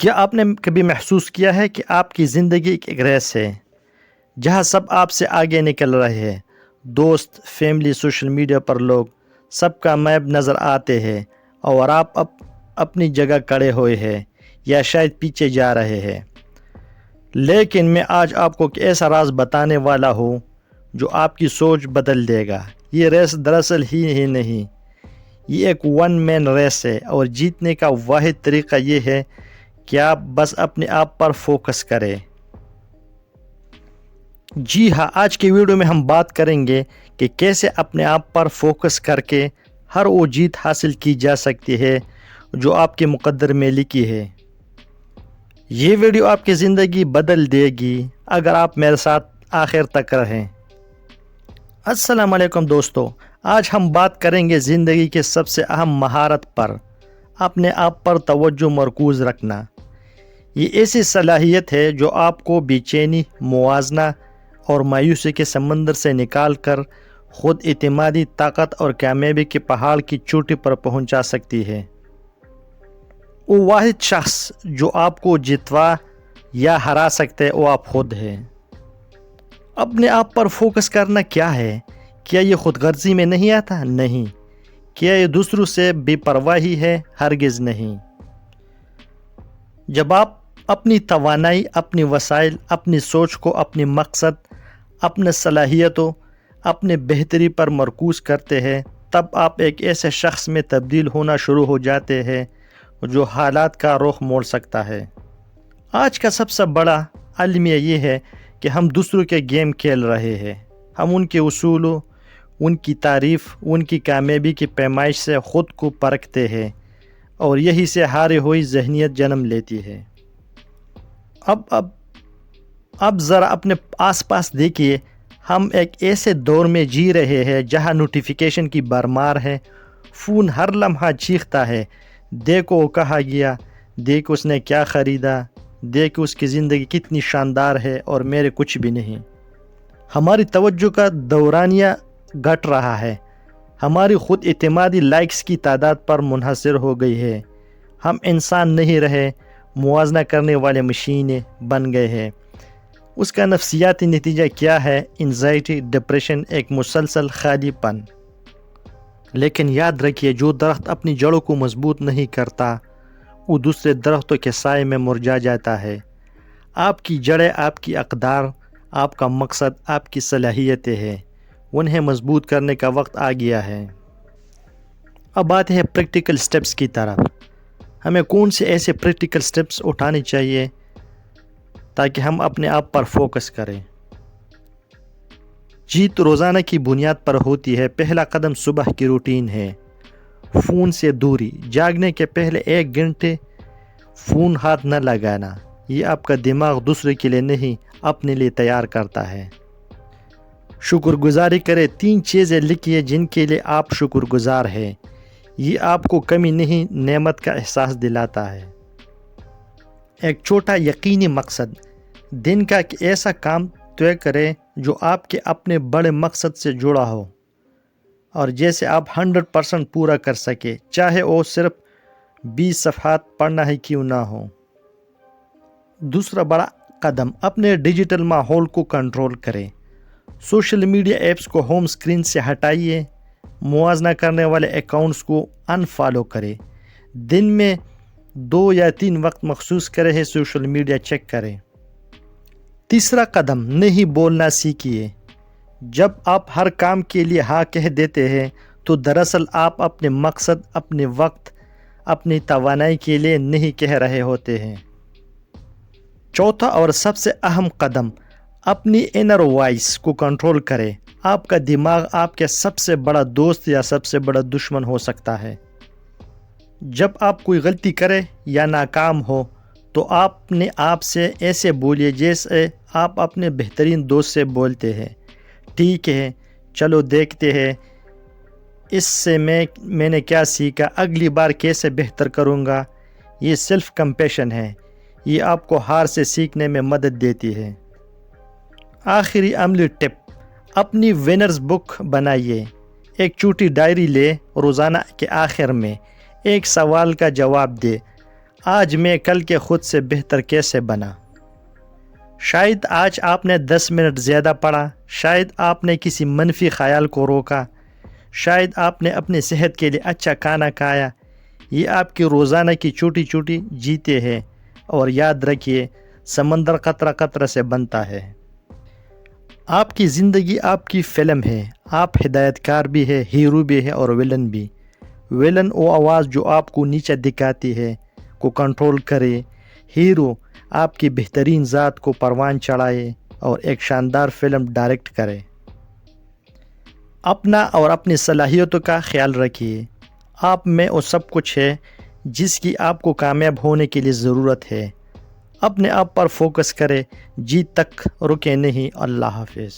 کیا آپ نے کبھی محسوس کیا ہے کہ آپ کی زندگی ایک ریس ہے جہاں سب آپ سے آگے نکل رہے ہیں؟ دوست، فیملی، سوشل میڈیا پر لوگ سب کا میپ نظر آتے ہیں اور آپ اپنی جگہ کھڑے ہوئے ہیں یا شاید پیچھے جا رہے ہیں۔ لیکن میں آج آپ کو ایک ایسا راز بتانے والا ہوں جو آپ کی سوچ بدل دے گا۔ یہ ریس دراصل ہی نہیں، یہ ایک ون مین ریس ہے، اور جیتنے کا واحد طریقہ یہ ہے کہ آپ بس اپنے آپ پر فوکس کریں۔ جی ہاں، آج کی ویڈیو میں ہم بات کریں گے کہ کیسے اپنے آپ پر فوکس کر کے ہر وہ جیت حاصل کی جا سکتی ہے جو آپ کے مقدر میں لکھی ہے۔ یہ ویڈیو آپ کی زندگی بدل دے گی اگر آپ میرے ساتھ آخر تک رہیں۔ السلام علیکم دوستو، آج ہم بات کریں گے زندگی کے سب سے اہم مہارت پر، اپنے آپ پر توجہ مرکوز رکھنا۔ یہ ایسی صلاحیت ہے جو آپ کو بے چینی، موازنہ اور مایوسی کے سمندر سے نکال کر خود اعتمادی، طاقت اور کامیابی کے پہاڑ کی چوٹی پر پہنچا سکتی ہے۔ وہ واحد شخص جو آپ کو جتوا یا ہرا سکتے وہ آپ خود ہیں۔ اپنے آپ پر فوکس کرنا کیا ہے؟ کیا یہ خود غرضی میں نہیں آتا؟ نہیں۔ کیا یہ دوسروں سے بے پرواہی ہے؟ ہرگز نہیں۔ جب آپ اپنی توانائی، اپنی وسائل، اپنی سوچ کو اپنی مقصد، اپنے صلاحیتوں، اپنے بہتری پر مرکوز کرتے ہیں، تب آپ ایک ایسے شخص میں تبدیل ہونا شروع ہو جاتے ہیں جو حالات کا رخ موڑ سکتا ہے۔ آج کا سب سے بڑا المیہ یہ ہے کہ ہم دوسروں کے گیم کھیل رہے ہیں۔ ہم ان کے اصولوں، ان کی تعریف، ان کی کامیابی کی پیمائش سے خود کو پرکھتے ہیں، اور یہی سے ہاری ہوئی ذہنیت جنم لیتی ہے۔ اب ذرا اپنے آس پاس دیکھیے، ہم ایک ایسے دور میں جی رہے ہیں جہاں نوٹیفیکیشن کی بھرمار ہے۔ فون ہر لمحہ چیختا ہے، دیکھو وہ کہاں گیا، دیکھو اس نے کیا خریدا، دیکھو اس کی زندگی کتنی شاندار ہے اور میرے کچھ بھی نہیں۔ ہماری توجہ کا دورانیہ گھٹ رہا ہے، ہماری خود اعتمادی لائکس کی تعداد پر منحصر ہو گئی ہے۔ ہم انسان نہیں رہے، موازنہ کرنے والے مشینیں بن گئے ہیں۔ اس کا نفسیاتی نتیجہ کیا ہے؟ انزائٹی، ڈپریشن، ایک مسلسل خالی پن۔ لیکن یاد رکھیے، جو درخت اپنی جڑوں کو مضبوط نہیں کرتا وہ دوسرے درختوں کے سائے میں مرجھا جاتا ہے۔ آپ کی جڑیں آپ کی اقدار، آپ کا مقصد، آپ کی صلاحیتیں ہیں، انہیں مضبوط کرنے کا وقت آ گیا ہے۔ اب آتے ہیں پریکٹیکل سٹیپس کی طرف۔ ہمیں کون سے ایسے پریکٹیکل سٹیپس اٹھانے چاہیے تاکہ ہم اپنے آپ پر فوکس کریں؟ جیت روزانہ کی بنیاد پر ہوتی ہے۔ پہلا قدم صبح کی روٹین ہے۔ فون سے دوری، جاگنے کے پہلے 1 گھنٹے فون ہاتھ نہ لگانا۔ یہ آپ کا دماغ دوسرے کے لیے نہیں، اپنے لیے تیار کرتا ہے۔ شکر گزاری کریں، 3 چیزیں لکھیے جن کے لیے آپ شکر گزار ہیں۔ یہ آپ کو کمی نہیں، نعمت کا احساس دلاتا ہے۔ ایک چھوٹا یقینی مقصد، دن کا ایک ایسا کام طے کریں جو آپ کے اپنے بڑے مقصد سے جڑا ہو اور جیسے آپ 100% پورا کر سکے، چاہے وہ صرف 20 صفحات پڑھنا ہی کیوں نہ ہو۔ دوسرا بڑا قدم، اپنے ڈیجیٹل ماحول کو کنٹرول کریں۔ سوشل میڈیا ایپس کو ہوم اسکرین سے ہٹائیے، موازنہ کرنے والے اکاؤنٹس کو انفالو کریں۔ دن میں 2 یا 3 وقت مخصوص کریں سوشل میڈیا چیک کریں۔ تیسرا قدم، نہیں بولنا سیکھیے۔ جب آپ ہر کام کے لیے ہاں کہہ دیتے ہیں تو دراصل آپ اپنے مقصد، اپنے وقت، اپنی توانائی کے لیے نہیں کہہ رہے ہوتے ہیں۔ چوتھا اور سب سے اہم قدم، اپنی انر وائس کو کنٹرول کریں۔ آپ کا دماغ آپ کے سب سے بڑا دوست یا سب سے بڑا دشمن ہو سکتا ہے۔ جب آپ کوئی غلطی کریں یا ناکام ہو تو آپ نے آپ سے ایسے بولیے جیسے آپ اپنے بہترین دوست سے بولتے ہیں، ٹھیک ہے، چلو دیکھتے ہیں اس سے میں نے کیا سیکھا، اگلی بار کیسے بہتر کروں گا۔ یہ سیلف کمپیشن ہے، یہ آپ کو ہار سے سیکھنے میں مدد دیتی ہے۔ آخری عملی ٹپ، اپنی ونرز بک بنائیے۔ ایک چھوٹی ڈائری لے، روزانہ کے آخر میں ایک سوال کا جواب دے، آج میں کل کے خود سے بہتر کیسے بنا؟ شاید آج آپ نے 10 منٹ زیادہ پڑھا، شاید آپ نے کسی منفی خیال کو روکا، شاید آپ نے اپنی صحت کے لیے اچھا کھانا کھایا۔ یہ آپ کی روزانہ کی چھوٹی چھوٹی جیتیں ہیں، اور یاد رکھیے سمندر قطرہ قطرہ سے بنتا ہے۔ آپ کی زندگی آپ کی فلم ہے، آپ ہدایت کار بھی ہے، ہیرو بھی ہے اور ویلن بھی۔ ویلن وہ آواز جو آپ کو نیچے دکھاتی ہے کو کنٹرول کرے، ہیرو آپ کی بہترین ذات کو پروان چڑھائے اور ایک شاندار فلم ڈائریکٹ کرے۔ اپنا اور اپنی صلاحیتوں کا خیال رکھیے۔ آپ میں وہ سب کچھ ہے جس کی آپ کو کامیاب ہونے کے لیے ضرورت ہے۔ اپنے آپ پر فوکس کرے، جیت تک رکے نہیں۔ اللہ حافظ۔